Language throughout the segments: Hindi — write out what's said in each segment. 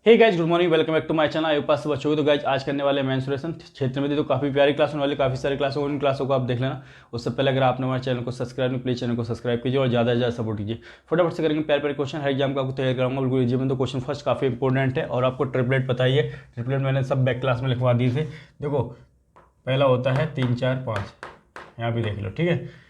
Hey guys, good morning, welcome back to my channel. आई पास बच्चों तो गाइज आज करने वाले मेंसुरेशन क्षेत्र में तो काफ़ी प्यारी क्लास होने वाली, काफ़ी सारी क्लास उन क्लासों को आप देख लेना। उससे पहले अगर आपने हमारे चैनल को सब्सक्राइब नहीं, प्लीज चैनल को सब्सक्राइब कीजिए और ज़्यादा से ज़्यादा सपोर्ट कीजिए। फटाफट से करेंगे प्यारे प्यारे क्वेश्चन, हर एग्जाम का आपको तैयार कराऊंगा बिल्कुल इजी में। तो क्वेश्चन फर्स्ट काफ़ी इंपॉर्टेंट है और आपको ट्रिपलेट पता ही है। ट्रिपलेट मैंने सब बैक क्लास में लिखवा दिए थे। देखो पहला होता है 3 4 5, यहाँ भी देख लो, ठीक है।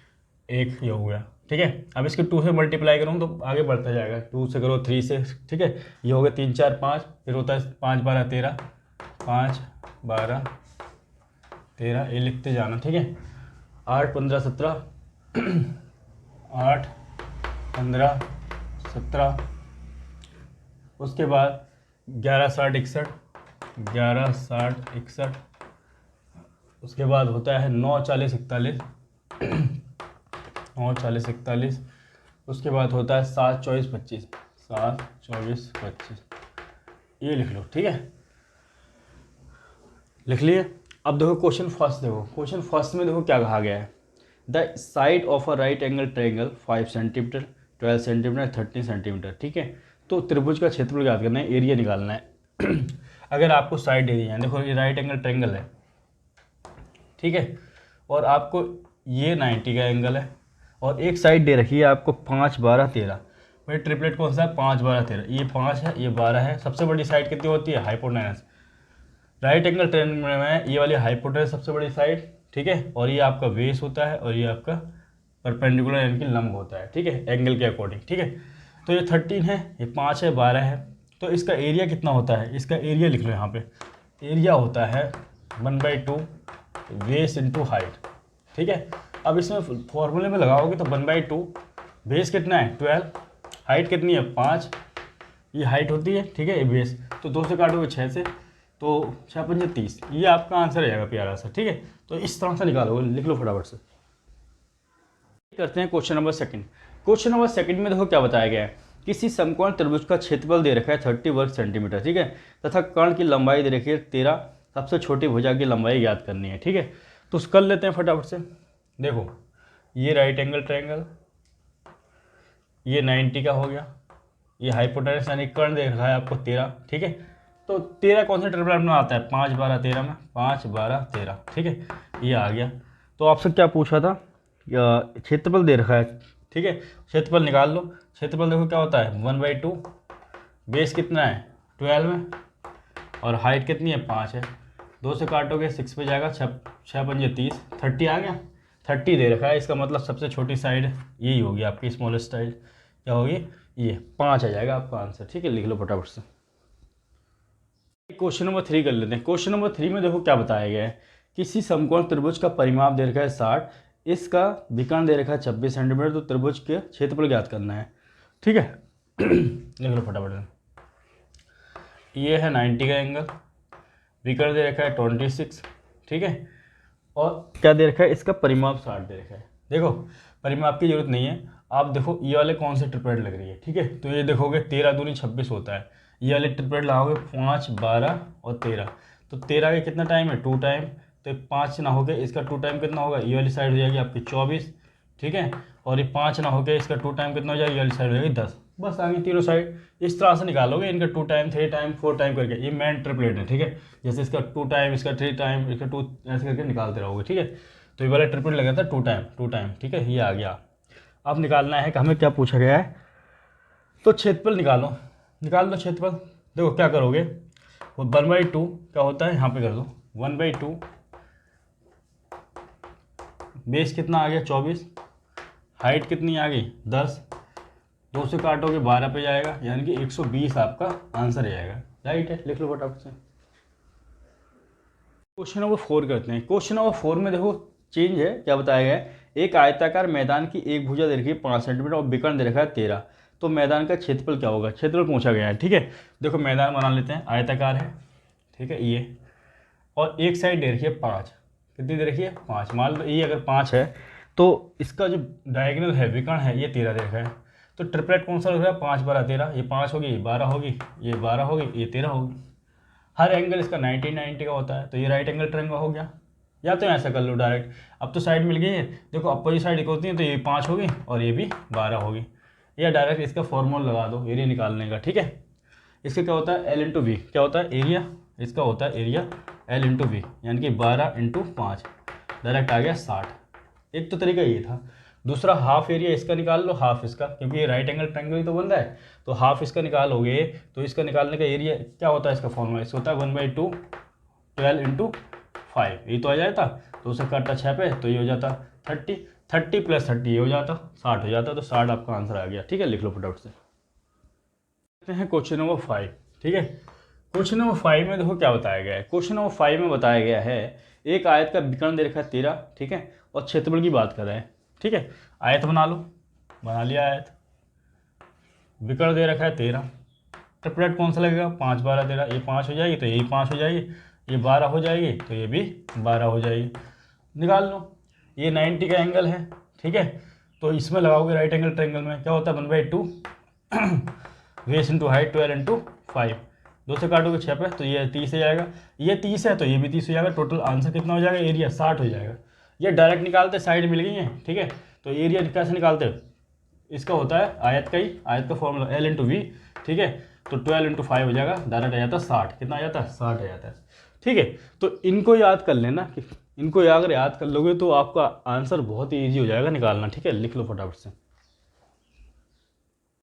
एक ये हो गया, ठीक है। अब इसके 2 से मल्टीप्लाई करूँ तो आगे बढ़ता जाएगा, 2 से करो 3 से, ठीक है। ये हो गया 3 4 5, फिर होता है 5 12 13, 5 12 13, ये लिखते जाना, ठीक है। 8 15 17, 8 15 17, उसके बाद 11 60 61, 11 60 61, उसके बाद होता है 9 40 41, 9 40 41, उसके बाद होता है 7 24 25, 7 24 25, ये लिख लो, ठीक है। लिख लिए। अब देखो क्वेश्चन फर्स्ट, देखो क्वेश्चन फर्स्ट में देखो क्या कहा गया है। The side of a right angle triangle 5 centimetre, 12 centimetre, 13 centimetre, ठीक है। तो त्रिभुज का क्षेत्रफल याद करना है, एरिया निकालना है। अगर आपको साइड एरिया है, देखो ये राइट एंगल ट्रायंगल है, ठीक है, और आपको ये 90 का एंगल है और एक साइड दे रखी है आपको 5 12 13। भाई ट्रिपलेट कौन सा है? 5 12 13। ये 5 है, ये 12 है। सबसे बड़ी साइड कितनी होती है? हाइपोटेनस। राइट एंगल ट्रायंगल में ये वाली हाइपोटेनस सबसे बड़ी साइड, ठीक है। और ये आपका बेस होता है और ये आपका परपेंडिकुलर यानी कि लंब होता है, ठीक है, एंगल के अकॉर्डिंग, ठीक है। तो ये 13 है, ये 5 है, 12 है। तो इसका एरिया कितना होता है? इसका एरिया लिख लो यहाँ पे। एरिया होता है 1/2 बेस इंटू हाइट, ठीक है। अब इसमें फॉर्मूले में लगाओगे तो 1/2, बेस कितना है 12, हाइट कितनी है 5, ये हाइट होती है, ठीक है, ये बेस। तो 2 से काटोगे 6 से, तो 6 5 30, ये आपका आंसर रहेगा प्यारा सा, ठीक है। तो इस तरह से निकालोगे, लिख लो फटाफट से। करते हैं question number second. Question number second में देखो क्या बताया गया है। किसी समकोण त्रिभुज का क्षेत्रफल दे रखा है 30 वर्ग सेंटीमीटर, ठीक है, तथा कर्ण की लंबाई दे रखी है 13। सबसे छोटी भुजा की लंबाई ज्ञात करनी है, ठीक है। तो कर लेते हैं फटाफट से। देखो ये राइट एंगल ट्रायंगल, ये 90 का हो गया, ये हाइपोटेनस यानी कर्ण दे रखा है आपको 13, ठीक है। तो 13 कौन सा ट्रिपलेट में आता है? 5 12 13 में, 5 12 13, ठीक है, ये आ गया। तो आपसे क्या पूछा था? क्षेत्रफल दे रखा है, ठीक है, क्षेत्रफल निकाल लो। क्षेत्रफल देखो क्या होता है 1/2, बेस कितना है 12 में, और हाइट कितनी है 5 है। 2 से काटोगे 6 पे जाएगा, 6 5 30, 30 आ गया। 30 दे रखा है, इसका मतलब सबसे छोटी साइड यही होगी आपकी, स्मॉलेस्ट साइड क्या होगी? ये 5 आ जाएगा आपका आंसर, ठीक है। लिख लो फटाफट से। क्वेश्चन नंबर 3 कर लेते हैं। क्वेश्चन नंबर 3 में देखो क्या बताया गया है। किसी समकोण त्रिभुज का परिमाप दे रखा है 60, इसका विकर्ण दे रखा है 26 सेंटीमीटर। तो त्रिभुज के क्षेत्रफल ज्ञात करना है, ठीक है। लिख लो फटाफट से। ये है 90 का एंगल, विकर्ण दे रखा है 26, ठीक है, और क्या दे रखा है? इसका परिमाप 60 दे रखा है। देखो परिमाप की जरूरत नहीं है, आप देखो ये वाले कौन से ट्रिपलेट लग रही है, ठीक है। तो ये देखोगे 13 दूनी 26 होता है, ये वाले ट्रिपलेट लगाओगे 5 12 और 13। तो 13 का कितना टाइम है? 2 टाइम। तो 5 ना हो गया, इसका 2 टाइम कितना होगा? ये वाली साइड हो जाएगी आपकी 24, ठीक है, और ये 5 ना हो गया, इसका 2 टाइम कितना हो जाएगा? ये वाली साइड हो जाएगी 10। बस आगे तीनों साइड इस तरह से निकालोगे, इनका 2 टाइम 3 टाइम 4 टाइम करके। ये मेन ट्रिपलेट है, ठीक है। जैसे इसका 2 टाइम, इसका 3 टाइम, इसका 2, ऐसे करके निकालते रहोगे, ठीक है। तो ये वाला ट्रिपलेट लगा था 2 टाइम, ठीक है, ये आ गया। अब निकालना है कि हमें क्या पूछा गया है। तो क्षेत्रफल निकालो, निकाल लो क्षेत्रफल। देखो क्या करोगे, वो 1/2 क्या होता है, यहाँ पे कर दो 1/2, बेस कितना आ गया 24, हाइट कितनी आ गई 10। 2 से काटोगे 12 पे जाएगा, यानी कि 120 आपका आंसर आएगा, राइट है। लिख लो फटाफट से। क्वेश्चन नंबर 4 करते हैं। क्वेश्चन नंबर 4 में देखो चेंज है, क्या बताया गया है। एक आयताकार मैदान की एक भुजा दे रखी है 5 सेंटीमीटर और विकर्ण दे रखा है 13। तो मैदान का क्षेत्रफल क्या होगा? क्षेत्रफल पूछा गया है, ठीक है। देखो मैदान बना लेते हैं, आयताकार है, ठीक है, ये, और एक साइड दे रखी है 5। कितनी दे रखी है? 5। मान लो ये अगर 5 है तो इसका जो डायगोनल है, विकर्ण है, ये 13 दे रखा है। तो ट्रिपलेट कौन सा लग रहा है? 5 12 13। ये 5 होगी, ये 12 होगी, ये 12 होगी, ये 13 होगी। हर एंगल इसका 90 90 का होता है, तो ये राइट एंगल ट्रायंगल हो गया। या तो ऐसा कर लो डायरेक्ट, अब तो साइड मिल गई है। देखो अपोजिट साइड एक होती है, तो ये 5 होगी और ये भी 12 होगी। या डायरेक्ट इसका फॉर्मूला लगा दो एरिया निकालने का, ठीक है। इसका क्या होता है, एल इंटू वी, क्या होता है एरिया, इसका होता है एरिया एल इंटू वी, यानी कि 12 इंटू 5, डायरेक्ट आ गया 60। एक तो तरीका ये था। दूसरा हाफ एरिया इसका निकाल लो, हाफ इसका, क्योंकि ये राइट एंगल ट्रायंगल ही तो बन रहा है, तो हाफ इसका निकालोगे तो इसका निकालने का एरिया क्या होता है, इसका फॉर्मूला इसका होता है 1/2 12 इंटू 5, यही तो आ जाता। तो उसे काटा 6 पे तो ये हो जाता 30, 30 प्लस 30 ये हो जाता 60 हो जाता। तो 60 आपका आंसर आ गया। ठीक है, लिख लो फटाफट से। देखते हैं क्वेश्चन नंबर 5। ठीक है, क्वेश्चन नंबर 5 में देखो क्या बताया गया है। क्वेश्चन नंबर 5 में बताया गया है एक आयत का विकर्ण दे रखा है 13, ठीक है, और क्षेत्रफल की बात कर रहे हैं। ठीक है, आयत बना लो, बना लिया आयत, विकर्ण दे रखा है 13, ट्रिपलेट कौन सा लगेगा, 5 12 13, ये 5 हो जाएगी तो यही 5 हो जाएगी, ये 12 हो जाएगी तो ये भी 12 हो जाएगी। निकाल लो, ये 90 का एंगल है। ठीक है, तो इसमें लगाओगे राइट एंगल ट्रायंगल में क्या होता है 1/2 बेस इंटू हाइट 12 इंटू 5, 2 से काटोगे 6 पे तो ये 30 हो जाएगा, ये 30 है तो ये भी 30 हो जाएगा। टोटल आंसर कितना हो जाएगा, एरिया 60 हो जाएगा। ये डायरेक्ट निकालते, साइड मिल गई है। ठीक है, तो एरिया कैसे निकालते हो, इसका होता है आयत का ही, आयत का फॉर्मूला एल इंटू वी। ठीक है, तो 12 इंटू 5 हो जाएगा, डायरेक्ट आ जाता है 60। कितना आ जाता है, 60 आ जाता है। ठीक है, तो इनको याद कर लेना, कि इनको अगर याद कर लोगे तो आपका आंसर बहुत ही ईजी हो जाएगा निकालना। ठीक है, लिख लो फटाफट से।